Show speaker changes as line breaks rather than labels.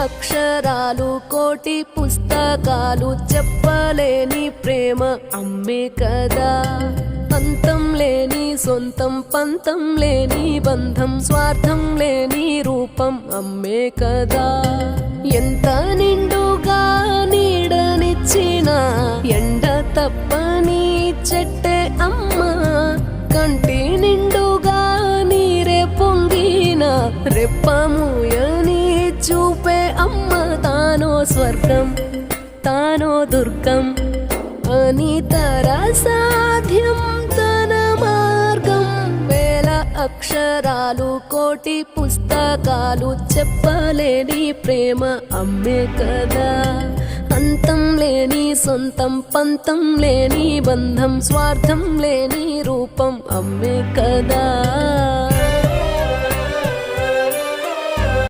అక్షరాలు కోటి పుస్తకాలు చెప్పలేని ప్రేమ అమ్మే కదా. అంతం లేని సొంతం పంతం లేని బంధం స్వార్థం లేని రూపం అమ్మే కదా. ఎంత నిండుగా నీడనిచ్చిన ఎండ తప్పని చెట్టే అమ్మ. కంటి నిండుగా నీరే పొంగిన రెప్పమూయని చూపే అమ్మ. తానో స్వర్గం తానో దుర్గం అని సాధ్యం తన మార్గం. వేల అక్షరాలు కోటి పుస్తకాలు చెప్పలేని ప్రేమ అమ్మే కదా. అంతం లేని సొంతం పంతం లేని బంధం స్వార్థం లేని రూపం అమ్మే కదా.